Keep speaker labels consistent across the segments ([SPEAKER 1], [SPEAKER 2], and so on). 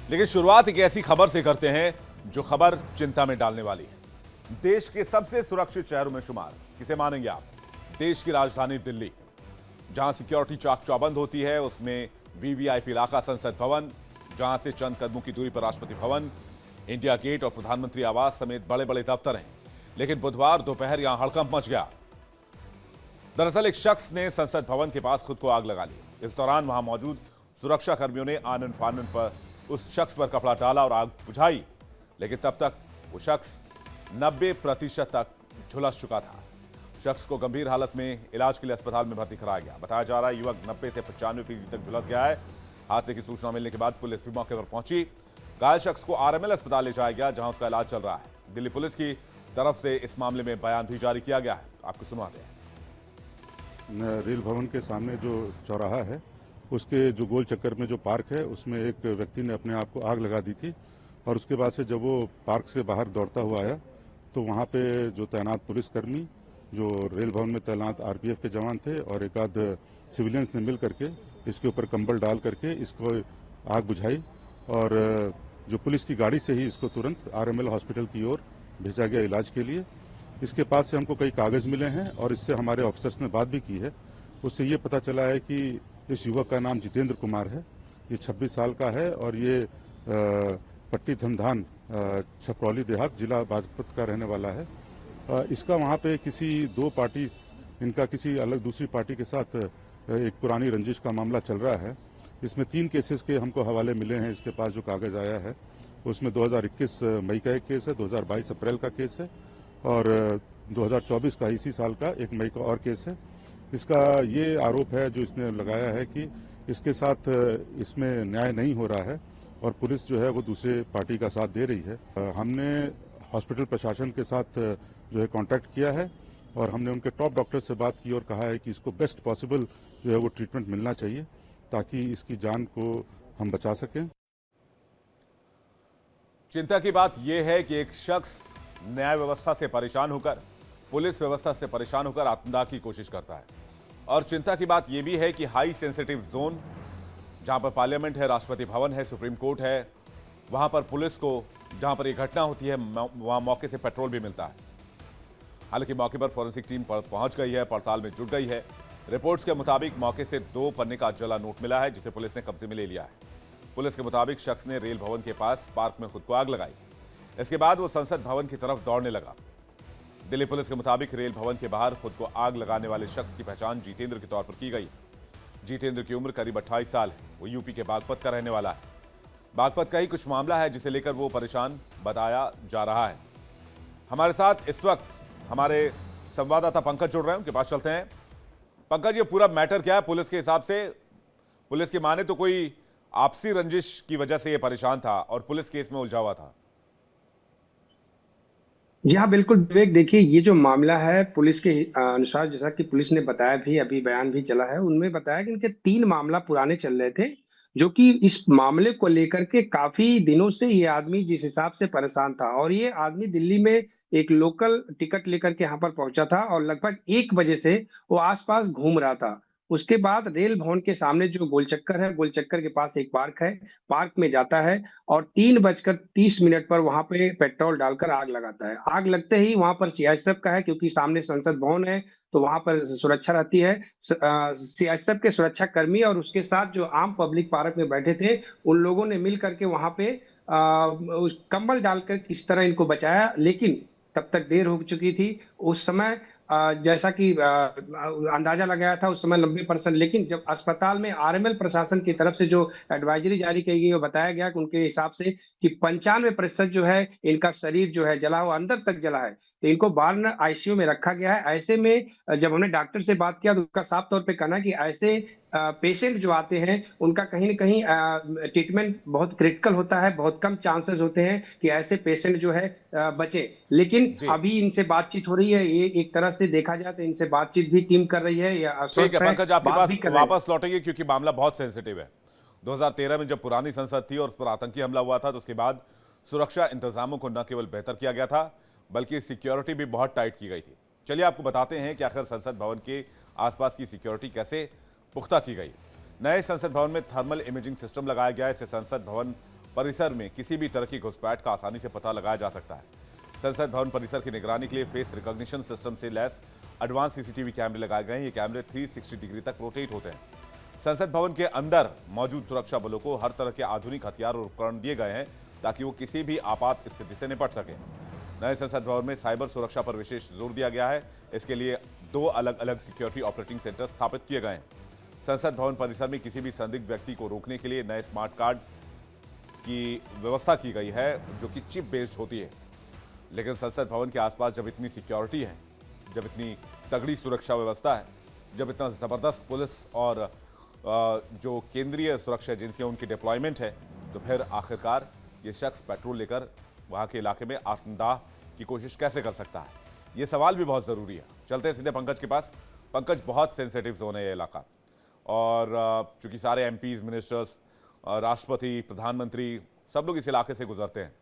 [SPEAKER 1] लेकिन शुरुआत एक ऐसी खबर से करते हैं जो खबर चिंता में डालने वाली है। देश के सबसे सुरक्षित शहरों में शुमार, किसे मानेंगे आप? देश की राजधानी दिल्ली, जहां सिक्योरिटी चाक चौबंद होती है, उसमें वीवीआईपी इलाका संसद भवन, जहां से चंद कदमों की दूरी पर राष्ट्रपति भवन, इंडिया गेट और प्रधानमंत्री आवास समेत बड़े बड़े दफ्तर हैं। लेकिन बुधवार दोपहर यहां हड़कंप मच गया। दरअसल एक शख्स ने संसद भवन के पास खुद को आग लगा ली। इस दौरान वहां मौजूद सुरक्षा कर्मियों ने आनन फानन पर उस शख्स पर कपड़ा डाला और आग बुझाई, लेकिन तब तक वो शख्स 90% तक झुलस चुका था। शख्स को गंभीर हालत में इलाज के लिए अस्पताल में भर्ती कराया गया। बताया जा रहा है युवक 90 से 95% तक झुलस गया है। हादसे की सूचना मिलने के बाद पुलिस भी मौके पर पहुंची। घायल शख्स को आरएमएल अस्पताल ले जाया गया, जहां उसका इलाज चल रहा है। दिल्ली पुलिस की तरफ से इस मामले में बयान भी जारी किया गया है, आपको सुनवाते हैं।
[SPEAKER 2] रेल भवन के सामने जो चौराहा है, उसके जो गोल चक्कर में जो पार्क है, उसमें एक व्यक्ति ने अपने आप को आग लगा दी थी। और उसके बाद से जब वो पार्क से बाहर दौड़ता हुआ आया तो वहाँ पे जो तैनात पुलिसकर्मी, जो रेल भवन में तैनात आरपीएफ के जवान थे और एक आध सिविलियंस ने मिल करके इसके ऊपर कंबल डाल करके इसको आग बुझाई। और जो पुलिस की गाड़ी से ही इसको तुरंत आरएमएल हॉस्पिटल की ओर भेजा गया इलाज के लिए। इसके पास से हमको कई कागज मिले हैं और इससे हमारे ऑफिसर्स ने बात भी की है। उससे ये पता चला है कि इस युवक का नाम जितेंद्र कुमार है। ये 26 साल का है और ये पट्टी धमधान छपरौली देहात जिला बागपत का रहने वाला है। इसका वहाँ पे किसी दो पार्टी, इनका किसी अलग दूसरी पार्टी के साथ एक पुरानी रंजिश का मामला चल रहा है। इसमें 3 केसेस के हमको हवाले मिले हैं। इसके पास जो कागज आया है उसमें 2021 मई का एक केस है, 2022 अप्रैल का केस है और 2024 का इसी साल का 1 मई का और केस है। इसका ये आरोप है जो इसने लगाया है कि इसके साथ इसमें न्याय नहीं हो रहा है और पुलिस जो है वो दूसरे पार्टी का साथ दे रही है। हमने हॉस्पिटल प्रशासन के साथ जो है कांटेक्ट किया है और हमने उनके टॉप डॉक्टर से बात की और कहा है कि इसको बेस्ट पॉसिबल जो है वो ट्रीटमेंट मिलना चाहिए ताकि इसकी जान को हम बचा सकें।
[SPEAKER 1] चिंता की बात यह है कि एक शख्स न्याय व्यवस्था से परेशान होकर, पुलिस व्यवस्था से परेशान होकर आत्मदाह की कोशिश करता है। और चिंता की बात यह भी है कि हाई सेंसिटिव जोन, जहां पर पार्लियामेंट है, राष्ट्रपति भवन है, सुप्रीम कोर्ट है, वहां पर पुलिस को, जहां पर यह घटना होती है, वहां मौके से पेट्रोल भी मिलता है। हालांकि मौके पर फॉरेंसिक टीम पहुंच गई है, पड़ताल में जुट गई है। रिपोर्ट्स के मुताबिक मौके से 2 पन्ने का जला नोट मिला है, जिसे पुलिस ने कब्जे में ले लिया है। पुलिस के मुताबिक शख्स ने रेल भवन के पास पार्क में खुद को आग लगाई। इसके बाद वो संसद भवन की तरफ दौड़ने लगा। दिल्ली पुलिस के मुताबिक रेल भवन के बाहर खुद को आग लगाने वाले शख्स की पहचान जितेंद्र के तौर पर की गई। जितेंद्र की उम्र करीब 28 साल है। वो यूपी के बागपत का रहने वाला है। बागपत का ही कुछ मामला है जिसे लेकर वो परेशान बताया जा रहा है। हमारे साथ इस वक्त हमारे संवाददाता पंकज जुड़ रहे हैं, उनके पास चलते हैं। पंकज, ये पूरा मैटर क्या है पुलिस के हिसाब से? पुलिस की माने तो कोई आपसी रंजिश की वजह से ये परेशान था और पुलिस केस में उलझा हुआ था।
[SPEAKER 3] जी हाँ, बिल्कुल विवेक। देखिए, ये जो मामला है पुलिस के अनुसार, जैसा कि पुलिस ने बताया भी, अभी बयान भी चला है, उनमें बताया कि इनके 3 मामला पुराने चल रहे थे, जो कि इस मामले को लेकर के काफी दिनों से ये आदमी जिस हिसाब से परेशान था, और ये आदमी दिल्ली में एक लोकल टिकट लेकर के यहाँ पर पहुंचा था और लगभग 1 बजे से वो आसपास घूम रहा था। उसके बाद रेल भवन के सामने जो गोलचक्कर है, गोलचक्कर के पास एक पार्क है, पार्क में जाता है और 3:30 पर वहां पे पेट्रोल डालकर आग लगाता है। आग लगते ही वहां पर सीआईएसएफ का है, क्योंकि सामने संसद भवन है तो वहां पर सुरक्षा रहती है। सीआईएसएफ के सुरक्षा कर्मी और उसके साथ जो आम पब्लिक पार्क में बैठे थे, उन लोगों ने मिल करके वहां पे उस कंबल डालकर किस तरह इनको बचाया, लेकिन तब तक देर हो चुकी थी। उस समय जैसा कि अंदाजा लगाया था उस समय 90%, लेकिन जब अस्पताल में आरएमएल प्रशासन की तरफ से जो एडवाइजरी जारी की गई, वो बताया गया कि उनके हिसाब से कि 95% जो है इनका शरीर जो है जला हुआ, अंदर तक जला है, तो इनको बाहर आईसीयू में रखा गया है। ऐसे में जब हमने डॉक्टर से बात किया तो उसका साफ तौर पे कहना कि ऐसे पेशेंट जो आते हैं उनका कहीं ना कहीं ट्रीटमेंट बहुत क्रिटिकल होता है, बहुत कम चांसेस होते हैं कि ऐसे पेशेंट जो है बचे। लेकिन
[SPEAKER 1] जी
[SPEAKER 3] अभी इनसे बातचीत हो रही है, ये एक तरह से देखा जाए तो इनसे बातचीत भी टीम कर रही है या
[SPEAKER 1] ठीक
[SPEAKER 3] आश्वस्त
[SPEAKER 1] है
[SPEAKER 3] है,
[SPEAKER 1] पंकज, आपके
[SPEAKER 3] बात
[SPEAKER 1] पास
[SPEAKER 3] भी कर रहे हैं।
[SPEAKER 1] वापस लौटेंगे क्योंकि मामला बहुत सेंसिटिव है। 2013 में जब पुरानी संसद थी और उस पर आतंकी हमला हुआ था, तो उसके बाद सुरक्षा इंतजामों को न केवल बेहतर किया गया था बल्कि सिक्योरिटी भी बहुत टाइट की गई थी। चलिए आपको बताते हैं कि आखिर संसद भवन के आसपास की सिक्योरिटी कैसे पुख्ता की गई। नए संसद भवन में थर्मल इमेजिंग सिस्टम लगाया गया है। इससे संसद भवन परिसर में किसी भी तरह की घुसपैठ का आसानी से पता लगाया जा सकता है। संसद भवन परिसर की निगरानी के लिए फेस रिकॉग्निशन सिस्टम से लैस एडवांस सीसीटीवी कैमरे लगाए गए हैं। ये कैमरे 360 डिग्री तक रोटेट होते हैं। संसद भवन के अंदर मौजूद सुरक्षा बलों को हर तरह के आधुनिक हथियार और उपकरण दिए गए हैं ताकि वो किसी भी आपात स्थिति से निपट सकें। नए संसद भवन में साइबर सुरक्षा पर विशेष जोर दिया गया है। इसके लिए 2 अलग अलग सिक्योरिटी ऑपरेटिंग सेंटर स्थापित किए गए हैं। संसद भवन परिसर में किसी भी संदिग्ध व्यक्ति को रोकने के लिए नए स्मार्ट कार्ड की व्यवस्था की गई है जो कि चिप बेस्ड होती है। लेकिन संसद भवन के आसपास जब इतनी सिक्योरिटी है, जब इतनी तगड़ी सुरक्षा व्यवस्था है, जब इतना ज़बरदस्त पुलिस और जो केंद्रीय सुरक्षा एजेंसियां उनकी डिप्लॉयमेंट है, तो फिर आखिरकार ये शख्स पेट्रोल लेकर वहां के इलाके में आत्मदाह की कोशिश कैसे कर सकता है? ये सवाल भी बहुत ज़रूरी है। चलते हैं सीधे पंकज के पास। पंकज, बहुत सेंसिटिव जोन है ये इलाका, और चूंकि सारे एमपीज, मिनिस्टर्स, राष्ट्रपति, प्रधानमंत्री सब लोग इस इलाके से गुजरते हैं,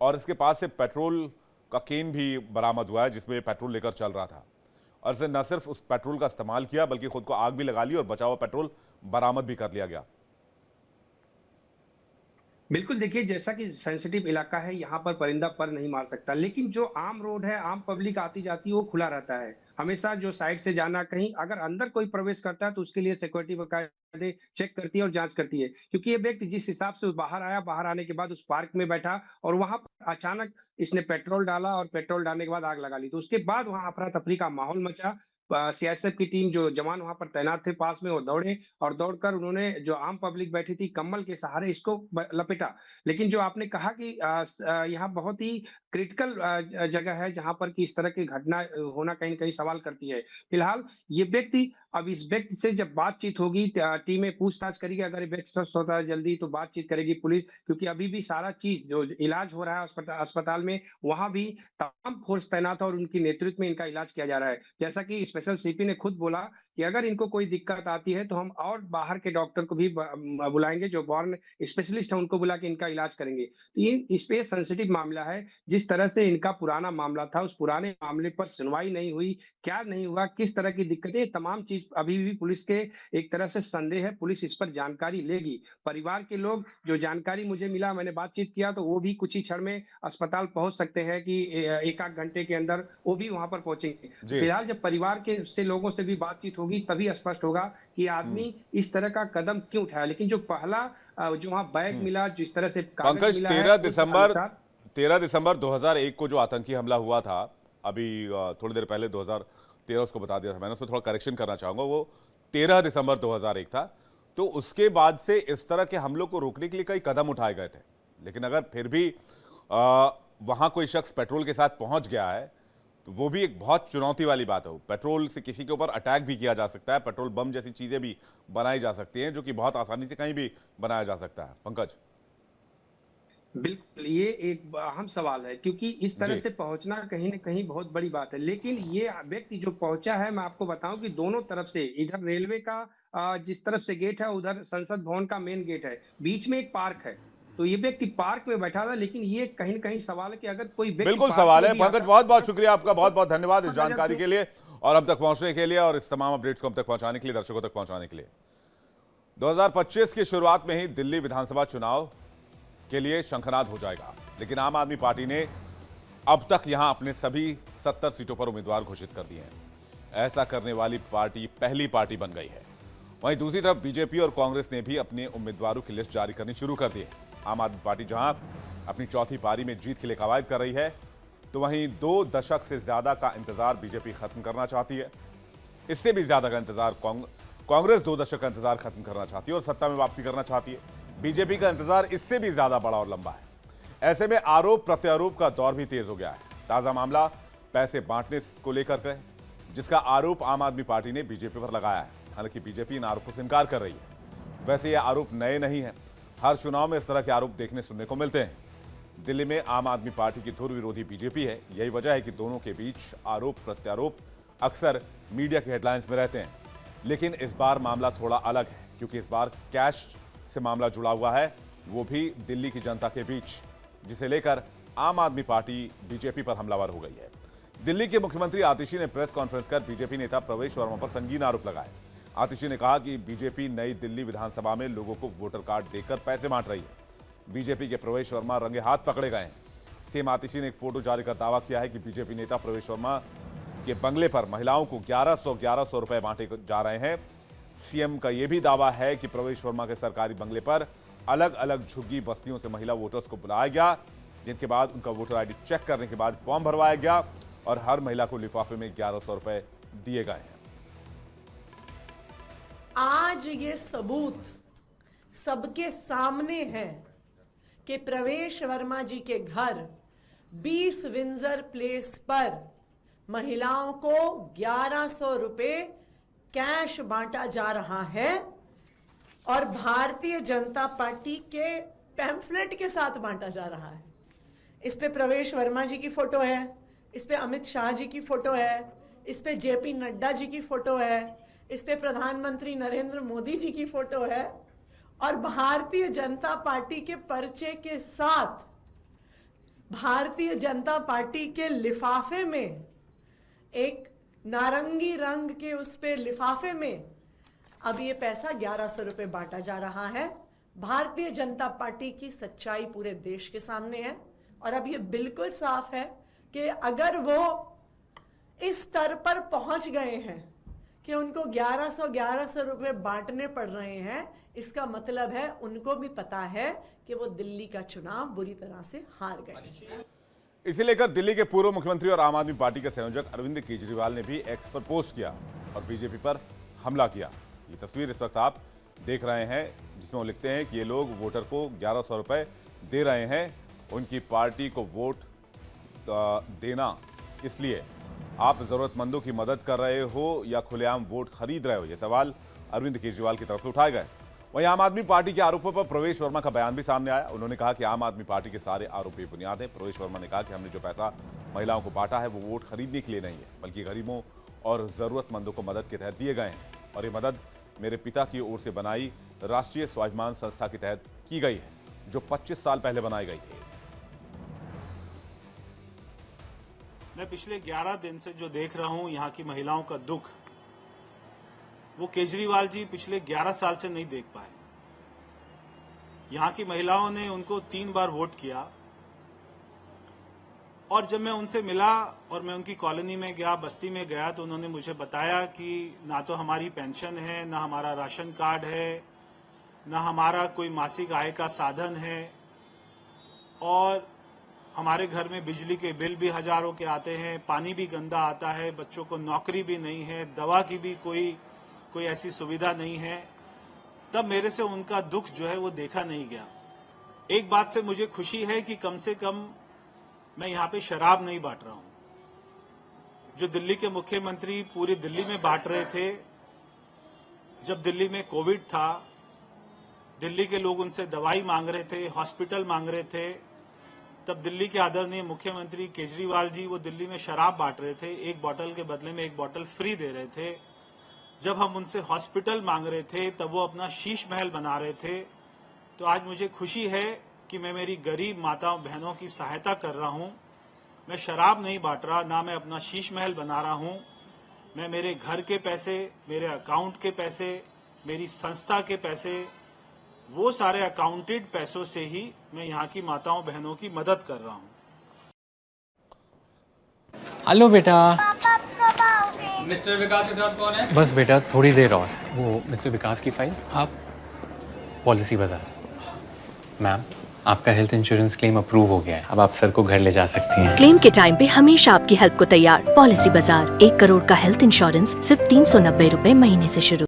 [SPEAKER 1] और इसके पास से पेट्रोल का केन भी बरामद हुआ है जिसमें पेट्रोल लेकर चल रहा था, और इसने न सिर्फ उस पेट्रोल का इस्तेमाल किया बल्कि खुद को आग भी लगा ली और बचा हुआ पेट्रोल बरामद भी कर लिया गया।
[SPEAKER 3] बिल्कुल, देखिए जैसा कि सेंसिटिव इलाका है, यहाँ पर परिंदा पर नहीं मार सकता, लेकिन जो आम रोड है, आम पब्लिक आती जाती है, वो खुला रहता है। हमेशा जो साइड से जाना, कहीं अगर अंदर कोई प्रवेश करता है तो उसके लिए सिक्योरिटी बकायदे चेक करती है और जांच करती है, क्योंकि ये व्यक्ति जिस हिसाब से बाहर आया, बाहर आने के बाद उस पार्क में बैठा और वहां पर अचानक इसने पेट्रोल डाला और पेट्रोल डालने के बाद आग लगा ली। तो उसके बाद वहां अफरा तफरी का माहौल मचा। सीआईएसएफ की टीम, जो जवान वहां पर तैनात थे पास में, वो दौड़े और दौड़कर उन्होंने जो आम पब्लिक बैठी थी कंबल के सहारे इसको लपेटा। लेकिन जो आपने कहा कि यहाँ बहुत ही क्रिटिकल जगह है जहां पर कि इस तरह की घटना होना कहीं न कहीं सवाल करती है। फिलहाल ये व्यक्ति, अब इस व्यक्ति से जब बातचीत होगी, टीमें पूछताछ करेगी, अगर ये व्यक्ति स्वस्थ होता है जल्दी तो बातचीत करेगी पुलिस, क्योंकि अभी भी सारा चीज जो इलाज हो रहा है अस्पताल में, वहां भी तमाम फोर्स तैनात है और उनकी नेतृत्व में इनका इलाज किया जा रहा है। जैसा कि स्पेशल सीपी ने खुद बोला कि अगर इनको कोई दिक्कत आती है तो हम और बाहर के डॉक्टर को भी बुलाएंगे, जो बॉर्न स्पेशलिस्ट है उनको बुला के इनका इलाज करेंगे। तो ये इस पे सेंसिटिव मामला है। जिस तरह से इनका पुराना मामला था, उस पुराने मामले पर सुनवाई नहीं हुई, क्या नहीं हुआ, किस तरह की दिक्कतें, तमाम चीज अभी भी पुलिस के एक तरह से संदेह है। पुलिस इस पर जानकारी लेगी। परिवार के लोग, जो जानकारी मुझे मिला, मैंने बातचीत किया, तो वो भी कुछ ही क्षण में अस्पताल पहुंच सकते हैं कि एक आध घंटे के अंदर वो भी वहां पर पहुंचेंगे। फिलहाल जब परिवार के से लोगों से भी बातचीत होगी तभी स्पष्ट होगा कि आदमी इस तरह का कदम क्यों उठाया। लेकिन जो पहला जो वहां बैग मिला, जिस तरह से कागज
[SPEAKER 1] पंकज,
[SPEAKER 3] मिला
[SPEAKER 1] 13 दिसंबर 2001 को जो आतंकी हमला हुआ था, अभी थोड़ी देर पहले 2013 उसको बता दिया था मैंने, उसको थोड़ा करेक्शन करना चाहूंगा, वो 13 दिसंबर 2001 था। तो उसके बाद से इस तरह के हमलों को रोकने के लिए कई कदम उठाए गए थे, लेकिन अगर फिर भी वहां कोई शख्स पेट्रोल के साथ पहुंच गया है तो वो भी एक बहुत चुनौती वाली बात है। पेट्रोल से किसी के ऊपर अटैक भी किया जा सकता है, पेट्रोल बम जैसी चीजें भी बनाई जा सकती हैं, जो कि बहुत आसानी से कहीं भी बनाया जा सकता है। पंकज,
[SPEAKER 3] बिल्कुल, ये एक अहम सवाल है, क्योंकि इस तरह से पहुंचना कहीं न कहीं बहुत बड़ी बात है। लेकिन ये व्यक्ति जो पहुंचा है, मैं आपको बताऊं कि दोनों तरफ से, इधर रेलवे का जिस तरफ से गेट है, उधर संसद भवन का मेन गेट है, बीच में एक पार्क है। तो ये व्यक्ति पार्क में बैठा था, लेकिन ये कहीं न कहीं सवाल है कि अगर कोई व्यक्ति,
[SPEAKER 1] बिल्कुल सवाल है। पंकज, बहुत बहुत शुक्रिया आपका, बहुत बहुत धन्यवाद इस जानकारी के लिए और हम तक पहुंचने के लिए, और इस तमाम अपडेट्स को हम तक पहुंचाने के लिए, दर्शकों तक पहुंचाने के लिए। 2025 की शुरुआत में ही दिल्ली विधानसभा चुनाव के लिए शंखनाद हो जाएगा, लेकिन आम आदमी पार्टी ने अब तक यहां अपने सभी 70 सीटों पर उम्मीदवार घोषित कर दिए हैं। ऐसा करने वाली पार्टी पहली पार्टी बन गई है। वहीं दूसरी तरफ बीजेपी और कांग्रेस ने भी अपने उम्मीदवारों की लिस्ट जारी करनी शुरू कर दी है। आम आदमी पार्टी जहां अपनी चौथी पारी में जीत के लिए कवायद कर रही है, तो वहीं 2 दशक से ज्यादा का इंतजार बीजेपी खत्म करना चाहती है। इससे भी ज्यादा का इंतजार कांग्रेस 2 दशक का इंतजार खत्म करना चाहती है और सत्ता में वापसी करना चाहती है। बीजेपी का इंतजार इससे भी ज्यादा बड़ा और लंबा है। ऐसे में आरोप प्रत्यारोप का दौर भी तेज हो गया है। ताजा मामला पैसे बांटने को लेकर है, जिसका आरोप आम आदमी पार्टी ने बीजेपी पर लगाया है। हालांकि बीजेपी इन आरोपों से इनकार कर रही है। वैसे ये आरोप नए नहीं है, हर चुनाव में इस तरह के आरोप देखने सुनने को मिलते हैं। दिल्ली में आम आदमी पार्टी की धुर विरोधी बीजेपी है। यही वजह है कि दोनों के बीच आरोप प्रत्यारोप अक्सर मीडिया के हेडलाइंस में रहते हैं। लेकिन इस बार मामला थोड़ा अलग है, क्योंकि इस बार कैश से मामला जुड़ा हुआ है, वो भी दिल्ली की जनता के बीच, जिसे लेकर आम आदमी पार्टी बीजेपी पर हमलावर हो गई है। दिल्ली के मुख्यमंत्री आतिशी ने प्रेस कॉन्फ्रेंस कर बीजेपी नेता प्रवेश वर्मा पर संगीन आरोप लगाए। आतिशी ने कहा कि बीजेपी नई दिल्ली विधानसभा में लोगों को वोटर कार्ड देकर पैसे बांट रही है। बीजेपी के प्रवेश वर्मा रंगे हाथ पकड़े गए हैं। सीएम आतिशी ने एक फोटो जारी कर दावा किया है कि बीजेपी नेता प्रवेश वर्मा के बंगले पर महिलाओं को 1100 रुपए बांटे जा रहे हैं। सीएम का यह भी दावा है कि प्रवेश वर्मा के सरकारी बंगले पर अलग अलग झुग्गी बस्तियों से महिला वोटर्स को बुलाया गया, जिनके बाद उनका वोटर आईडी चेक करने के बाद फॉर्म भरवाया गया और हर महिला को लिफाफे में 1100 रुपए दिए गए हैं।
[SPEAKER 4] आज ये सबूत सबके सामने है कि प्रवेश वर्मा जी के घर 20 विंजर प्लेस पर महिलाओं को 1100 रुपए कैश बांटा जा रहा है और भारतीय जनता पार्टी के पैम्फलेट के साथ बांटा जा रहा है। इस पे प्रवेश वर्मा जी की फोटो है, इस पे अमित शाह जी की फोटो है, इस पे जेपी नड्डा जी की फोटो है, इस पे प्रधानमंत्री नरेंद्र मोदी जी की फोटो है और भारतीय जनता पार्टी के पर्चे के साथ भारतीय जनता पार्टी के लिफाफे में, एक नारंगी रंग के उस पे लिफाफे में अब ये पैसा 1100 रुपए बांटा जा रहा है। भारतीय जनता पार्टी की सच्चाई पूरे देश के सामने है और अब ये बिल्कुल साफ है कि अगर वो इस स्तर पर पहुंच गए हैं कि उनको 1100 रुपए बांटने पड़ रहे हैं, इसका मतलब है उनको भी पता है कि वो दिल्ली का चुनाव बुरी तरह से हार गए।
[SPEAKER 1] इसे लेकर दिल्ली के पूर्व मुख्यमंत्री और आम आदमी पार्टी के संयोजक अरविंद केजरीवाल ने भी एक्स पर पोस्ट किया और बीजेपी पर हमला किया। ये तस्वीर इस वक्त आप देख रहे हैं, जिसमें वो लिखते हैं कि ये लोग वोटर को 1100 रुपए दे रहे हैं, उनकी पार्टी को वोट देना, इसलिए आप जरूरतमंदों की मदद कर रहे हो या खुलेआम वोट खरीद रहे हो। ये सवाल अरविंद केजरीवाल की तरफ से उठाए गए। वहीं आम आदमी पार्टी के आरोपों पर प्रवेश वर्मा का बयान भी सामने आया। उन्होंने कहा कि आम आदमी पार्टी के सारे आरोप बेबुनियाद हैं। प्रवेश वर्मा ने कहा कि हमने जो पैसा महिलाओं को बांटा है वो वोट खरीदने के लिए नहीं है, बल्कि गरीबों और जरूरतमंदों को मदद के तहत दिए गए हैं और ये मदद मेरे पिता की ओर से बनाई राष्ट्रीय स्वाभिमान संस्था के तहत की गई है, जो 25 साल पहले बनाई गई थी।
[SPEAKER 5] मैं पिछले 11 दिन से जो देख रहा हूं यहाँ की महिलाओं का दुख, वो केजरीवाल जी पिछले 11 साल से नहीं देख पाए। यहाँ की महिलाओं ने उनको 3 बार वोट किया और जब मैं उनसे मिला और मैं उनकी कॉलोनी में गया, बस्ती में गया, तो उन्होंने मुझे बताया कि ना तो हमारी पेंशन है, ना हमारा राशन कार्ड है, ना हमारा कोई मासिक आय का साधन है और हमारे घर में बिजली के बिल भी हजारों के आते हैं, पानी भी गंदा आता है, बच्चों को नौकरी भी नहीं है, दवा की भी कोई ऐसी सुविधा नहीं है। तब मेरे से उनका दुख जो है वो देखा नहीं गया। एक बात से मुझे खुशी है कि कम से कम मैं यहाँ पे शराब नहीं बांट रहा हूं। जो दिल्ली के मुख्यमंत्री पूरी दिल्ली में बांट रहे थे, जब दिल्ली में कोविड था, दिल्ली के लोग उनसे दवाई मांग रहे थे, हॉस्पिटल मांग रहे थे, तब दिल्ली के आदरणीय मुख्यमंत्री केजरीवाल जी वो दिल्ली में शराब बांट रहे थे, एक बोतल के बदले में एक बोतल फ्री दे रहे थे। जब हम उनसे हॉस्पिटल मांग रहे थे तब वो अपना शीश महल बना रहे थे। तो आज मुझे खुशी है कि मैं मेरी गरीब माताओं बहनों की सहायता कर रहा हूं। मैं शराब नहीं बांट रहा, ना मैं अपना शीश महल बना रहा हूं। मैं मेरे घर के पैसे, मेरे अकाउंट के पैसे, मेरी संस्था के पैसे, वो सारे अकाउंटेड पैसों से ही मैं यहाँ की माताओं बहनों की मदद कर रहा हूँ।
[SPEAKER 6] हेलो बेटा।
[SPEAKER 7] पापा कब आओगे?
[SPEAKER 6] मिस्टर विकास के साथ कौन है? बस बेटा थोड़ी देर और। वो मिस्टर विकास की फाइल आप पॉलिसी बाजार। मैम, आपका हेल्थ इंश्योरेंस क्लेम अप्रूव हो गया है, अब आप सर को घर ले जा सकती हैं।
[SPEAKER 8] क्लेम के टाइम पे हमेशा आपकी हेल्प को तैयार। पॉलिसी बाजार, 1 करोड़ का हेल्थ इंश्योरेंस सिर्फ 390 रुपए महीने से शुरू।